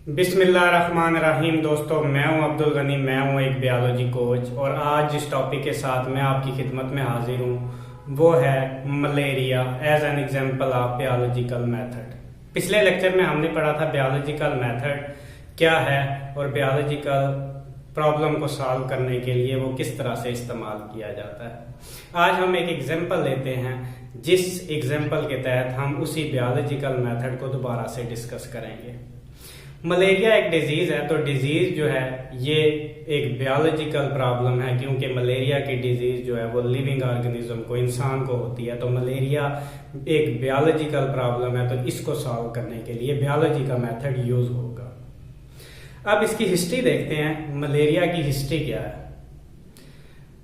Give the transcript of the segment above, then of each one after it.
बिस्मिल्लाहिर्रहमानिर्रहीम। दोस्तों, मैं हूं अब्दुल गनी, मैं हूं एक बायोलॉजी कोच और आज जिस टॉपिक के साथ मैं आपकी खिदमत में हाजिर हूं वो है malaria as an example of biological method. पिछले लेक्चर में हमने पढ़ा था बायोलॉजिकल मेथड क्या है और बायोलॉजिकल प्रॉब्लम को सॉल्व करने के लिए वो किस तरह से इस्तेमाल किया जाता है। आज हम एक एग्जांपल लेते हैं जिस एग्जांपल के तहत हम उसी बायोलॉजिकल मेथड को दोबारा से डिस्कस करेंगे। मलेरिया एक डिजीज है, तो डिजीज जो है ये एक बायोलॉजिकल प्रॉब्लम है क्योंकि मलेरिया की डिजीज जो है वो लिविंग ऑर्गेनिज्म को, इंसान को होती है। तो मलेरिया एक बायोलॉजिकल प्रॉब्लम है, तो इसको सॉल्व करने के लिए बायोलॉजी का मेथड यूज होगा। अब इसकी हिस्ट्री देखते हैं, मलेरिया की हिस्ट्री क्या है।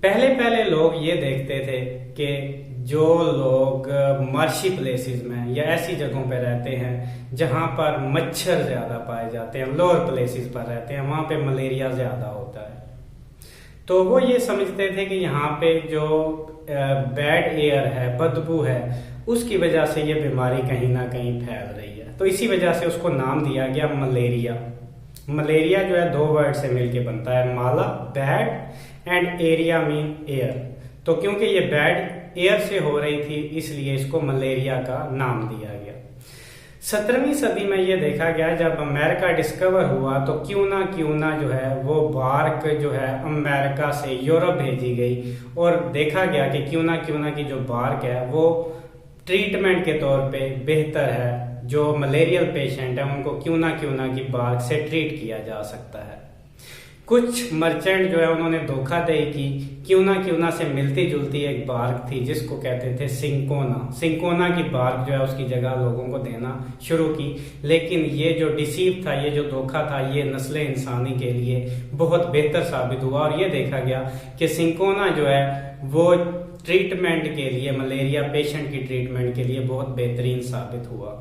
पहले लोग ये देखते थे कि जो लोग मार्शी प्लेसेस में या ऐसी जगहों पर रहते हैं जहां पर मच्छर ज्यादा पाए जाते हैं, लोअर प्लेसेस पर रहते हैं, वहां पे मलेरिया ज्यादा होता है। तो वो ये समझते थे कि यहाँ पे जो बैड एयर है, बदबू है, उसकी वजह से ये बीमारी कहीं ना कहीं फैल रही है। तो इसी वजह से उसको नाम दिया गया मलेरिया। मलेरिया जो है दो वर्ड से मिलके बनता है, माला bad and aria mean air. तो क्योंकि ये बैड एयर से हो रही थी इसलिए इसको मलेरिया का नाम दिया गया। 17वीं सदी में ये देखा गया जब अमेरिका डिस्कवर हुआ तो क्यों ना जो है वो बार्क जो है अमेरिका से यूरोप भेजी गई और देखा गया कि क्यों ना की जो बार्क है वो ट्रीटमेंट के तौर पे बेहतर है। जो मलेरियल पेशेंट है उनको क्यों ना की बार्क से ट्रीट किया जा सकता है। कुछ मर्चेंट जो है उन्होंने धोखाधड़ी की, क्यों ना से मिलती जुलती एक बार्क थी जिसको कहते थे सिंकोना की बार्क जो है उसकी जगह लोगों को देना शुरू की। लेकिन ये जो डिसीव था, ये जो धोखा था, ये नस्ल इंसानी के लिए बहुत बेहतर साबित हुआ और ये देखा गया कि सिंकोना जो है वो ट्रीटमेंट के लिए, मलेरिया पेशेंट की ट्रीटमेंट के लिए बहुत बेहतरीन साबित हुआ।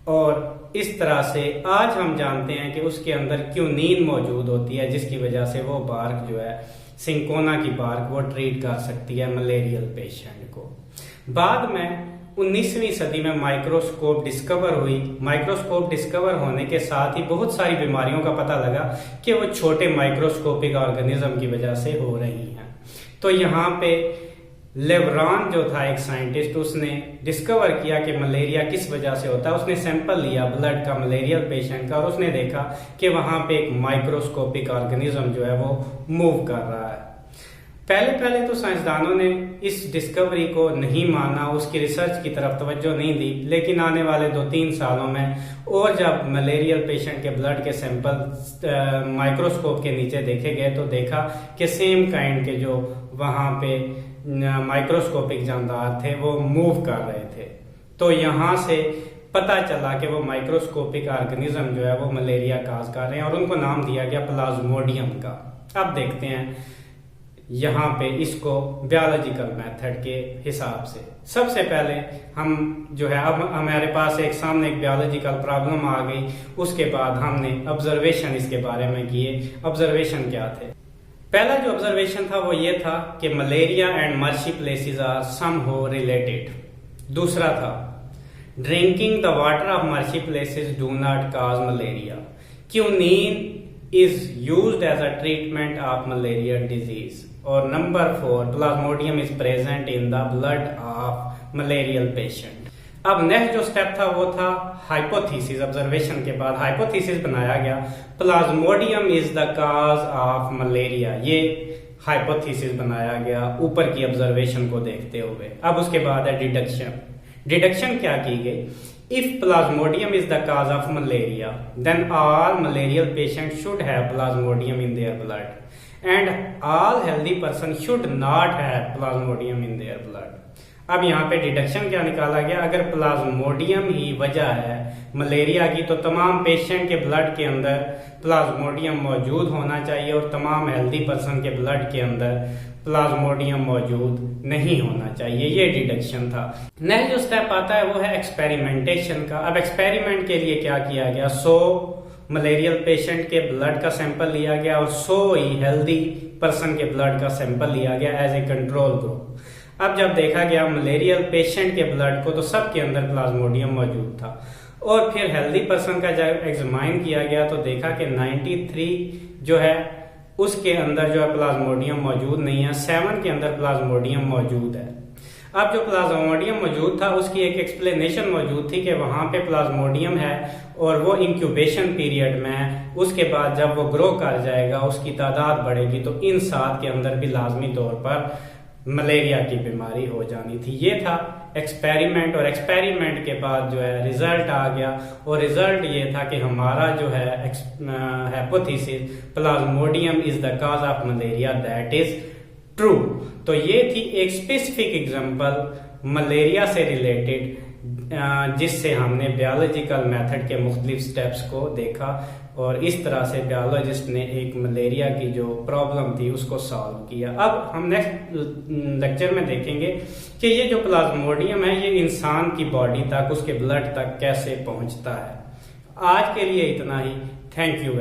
और इस तरह से आज हम जानते हैं कि उसके अंदर क्यूनीन मौजूद होती है जिसकी वजह से वो बार्क जो है सिंकोना की बार्क वो ट्रीट कर सकती है मलेरियल पेशेंट को। बाद में 19वीं सदी में माइक्रोस्कोप डिस्कवर हुई। माइक्रोस्कोप डिस्कवर होने के साथ ही बहुत सारी बीमारियों का पता लगा कि वो छोटे माइक्रोस्कोपिक ऑर्गेनिज्म की वजह से हो रही हैं। तो यहाँ पे लेब्रॉन जो था एक साइंटिस्ट, उसने डिस्कवर किया कि मलेरिया किस वजह से होता है। उसने सैंपल लिया ब्लड का मलेरियल पेशेंट का और उसने देखा कि वहां पे एक माइक्रोस्कोपिक ऑर्गेनिज्म जो है वो मूव कर रहा है। पहले तो साइंसदानों ने इस डिस्कवरी को नहीं माना, उसकी रिसर्च की तरफ तवज्जो नहीं दी। लेकिन आने वाले 2-3 सालों में और जब मलेरियल पेशेंट के ब्लड के सैंपल माइक्रोस्कोप के नीचे देखे गए तो देखा कि सेम काइंड के जो वहां पे माइक्रोस्कोपिक जानदार थे वो मूव कर रहे थे। तो यहां से पता चला कि वो माइक्रोस्कोपिक ऑर्गेनिज्म जो है वो मलेरिया काज कर रहे हैं और उनको नाम दिया गया प्लाज्मोडियम का। अब देखते हैं यहाँ पे इसको बायोलॉजिकल मेथड के हिसाब से। सबसे पहले हम जो है, अब हमारे पास एक सामने एक बायोलॉजिकल प्रॉब्लम आ गई, उसके बाद हमने ऑब्जर्वेशन इसके बारे में किए। ऑब्जर्वेशन क्या थे? पहला जो ऑब्जर्वेशन था वो ये था कि malaria and marshy places are somehow related. दूसरा था drinking the water of marshy places do not cause malaria. Quinine is used as a treatment of malaria disease. और number 4 plasmodium is present in the blood of malarial patient. अब next जो step था वो था hypothesis. Observation के बाद hypothesis बनाया गया, Plasmodium is the cause of malaria. ये हाइपोथेसिस बनाया गया ऊपर की ऑब्जर्वेशन को देखते हुए। अब उसके बाद है डिडक्शन। डिडक्शन क्या की गई? If plasmodium is the cause of malaria then all malarial patient should have plasmodium in their blood and all healthy person should not have plasmodium in their blood. अब यहाँ पे डिडक्शन क्या निकाला गया? अगर प्लाज्मोडियम ही वजह है मलेरिया की तो तमाम पेशेंट के ब्लड के अंदर प्लाज्मोडियम मौजूद होना चाहिए और तमाम हेल्दी पर्सन के ब्लड के अंदर प्लाज्मोडियम मौजूद नहीं होना चाहिए। ये डिडक्शन था। नेक्स्ट जो स्टेप आता है वो है एक्सपेरिमेंटेशन का। अब एक्सपेरिमेंट के लिए क्या किया गया? 100 मलेरियल पेशेंट के ब्लड का सैंपल लिया गया और 100 ही हेल्दी पर्सन के ब्लड का सैंपल लिया गया एज ए कंट्रोल ग्रुप। अब जब देखा गया मलेरियल पेशेंट के ब्लड को तो सबके अंदर प्लाज्मोडियम मौजूद था। और फिर हेल्दी पर्सन का जब एग्जामाइन किया गया तो देखा कि 93 जो है उसके अंदर जो है प्लाज्मोडियम मौजूद नहीं है, 7 के अंदर प्लाज्मोडियम मौजूद है। अब जो प्लाज्मोडियम मौजूद था उसकी एक एक्सप्लेनेशन मौजूद थी कि वहां पे प्लाज्मोडियम है और वो इंक्यूबेशन पीरियड में उसके बाद जब वो ग्रो कर जाएगा उसकी तादाद बढ़ेगी तो इंसान के अंदर भी लाजमी तौर पर मलेरिया की बीमारी हो जानी थी। ये था एक्सपेरिमेंट, और एक्सपेरिमेंट के बाद जो है रिजल्ट आ गया, और रिजल्ट ये था कि हमारा जो है hypothesis Plasmodium is the cause of malaria, that is true. तो ये थी एक स्पेसिफिक एग्जांपल मलेरिया से रिलेटेड जिससे हमने बायोलॉजिकल मेथड के मुख्तलिफ स्टेप्स को देखा, और इस तरह से बायोलॉजिस्ट ने एक मलेरिया की जो प्रॉब्लम थी उसको सॉल्व किया। अब हम नेक्स्ट लेक्चर में देखेंगे कि ये जो प्लाज्मोडियम है ये इंसान की बॉडी तक, उसके ब्लड तक कैसे पहुंचता है। आज के लिए इतना ही। Thank you.